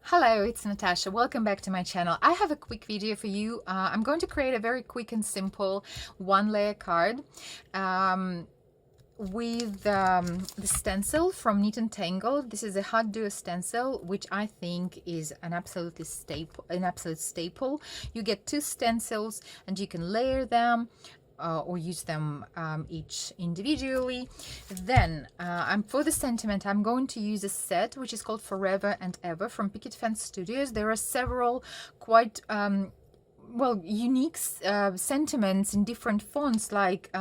Hello, it's Natasha. Welcome back to my channel. I have a quick video for you. I'm going to create a very quick and simple one-layer card with the stencil from Neat and Tangle. This is a Hot Duo stencil, which I think is an absolute staple. You get two stencils and you can layer them or use them each individually. Then for the sentiment, I'm going to use a set which is called Forever and Ever from Picket Fence Studios. There are several quite unique sentiments in different fonts, like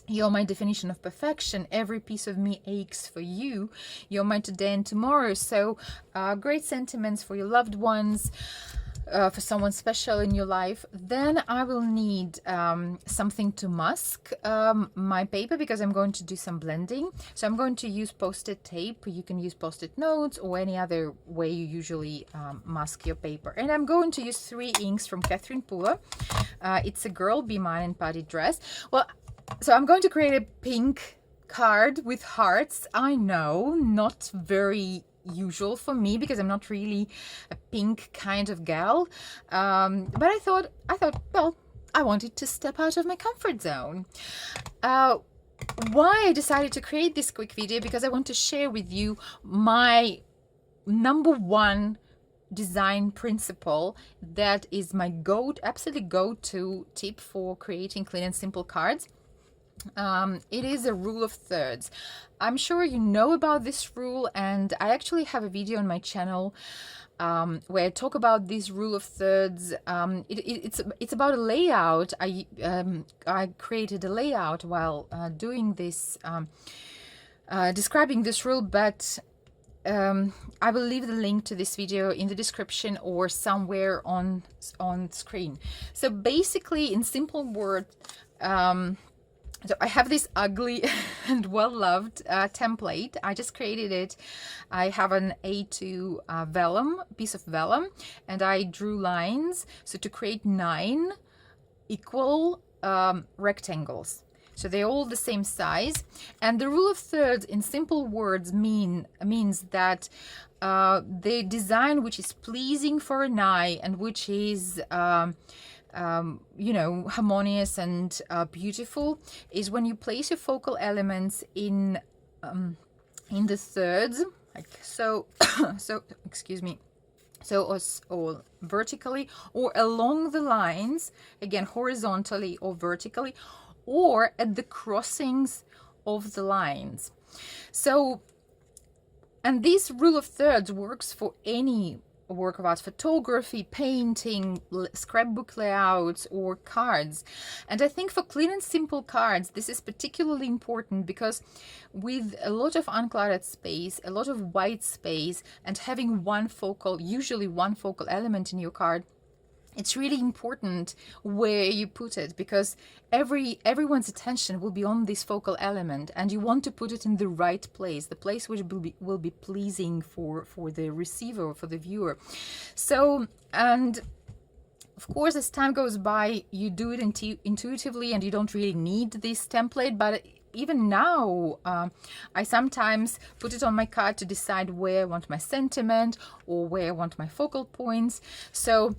"You're my definition of perfection," "Every piece of me aches for you," "You're my today and tomorrow." So great sentiments for your loved ones, for someone special in your life. Then I will need something to mask my paper, because I'm going to do some blending. So I'm going to use post-it tape. You can use post-it notes or any other way you usually mask your paper. And I'm going to use 3 inks from Catherine Pooler. It's a Girl Be Mine and Party Dress. So I'm going to create a pink card with hearts. I know, not very usual for me, because I'm not really a pink kind of gal, but I thought well, I wanted to step out of my comfort zone. Why I decided to create this quick video, because I want to share with you my #1 design principle that is my absolutely go-to tip for creating clean and simple cards. It is a rule of thirds. I'm sure you know about this rule, and I actually have a video on my channel where I talk about this rule of thirds. It's about a layout. I created a layout while doing this, describing this rule, but I will leave the link to this video in the description or somewhere on screen. So basically, in simple words, so I have this ugly and well-loved template. I just created it. I have an A2 piece of vellum, and I drew lines so to create 9 equal rectangles. So they're all the same size. And the rule of thirds, in simple words, means that the design which is pleasing for an eye and which is harmonious and beautiful is when you place your focal elements in the thirds, like so. So excuse me. So or vertically or along the lines, again horizontally or vertically, or at the crossings of the lines. So, and this rule of thirds works for any work of art: photography, painting, scrapbook layouts, or cards. And I think for clean and simple cards, this is particularly important, because with a lot of uncluttered space, a lot of white space, and having usually one focal element in your card, it's really important where you put it, because everyone's attention will be on this focal element, and you want to put it in the right place, the place which will be pleasing for the receiver, for the viewer. So, and of course, as time goes by, you do it intuitively, and you don't really need this template. But even now, I sometimes put it on my card to decide where I want my sentiment or where I want my focal points. So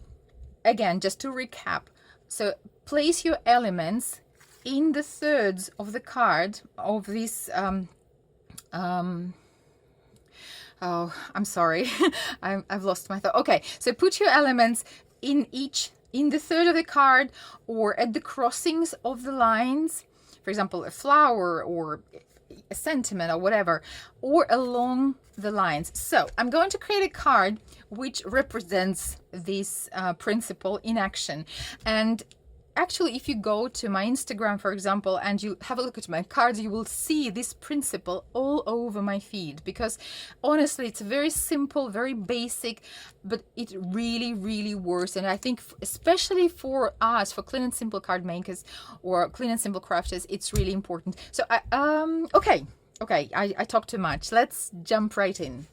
again, just to recap, so place your elements in the thirds of the card of this oh, I'm sorry. I've lost my thought. Okay, so put your elements in the third of the card, or at the crossings of the lines, for example, a flower or a sentiment or whatever, or along the lines. So I'm going to create a card which represents this principle in action. And actually, if you go to my Instagram, for example, and you have a look at my cards, you will see this principle all over my feed, because honestly, it's very simple, very basic, but it really, really works. And I think especially for us, for clean and simple card makers or clean and simple crafters, it's really important. So okay, I talked too much. Let's jump right in.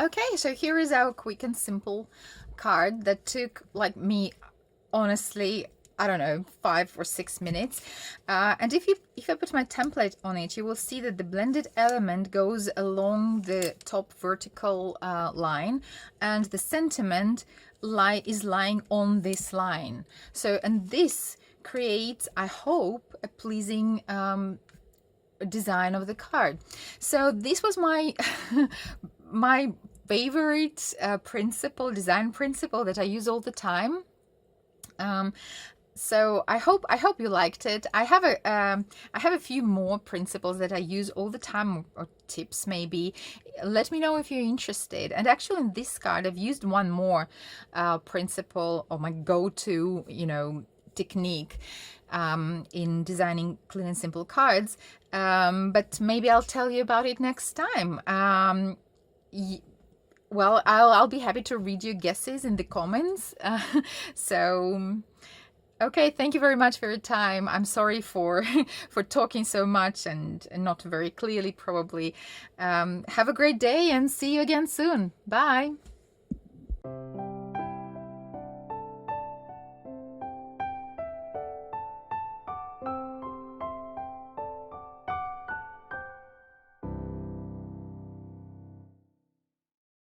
Okay, so here is our quick and simple card that took like me, honestly, I don't know, 5 or 6 minutes. And if I put my template on it, you will see that the blended element goes along the top vertical line, and the sentiment is lying on this line. So, and this creates, I hope, a pleasing design of the card. So this was my my favorite design principle that I use all the time. So I hope you liked it. I have a few more principles that I use all the time, or tips maybe. Let me know if you're interested. And actually in this card I've used one more principle, or my go-to, technique in designing clean and simple cards. But maybe I'll tell you about it next time. Well, I'll be happy to read your guesses in the comments. So okay, thank you very much for your time. I'm sorry for for talking so much and not very clearly probably. Have a great day and see you again soon. Bye.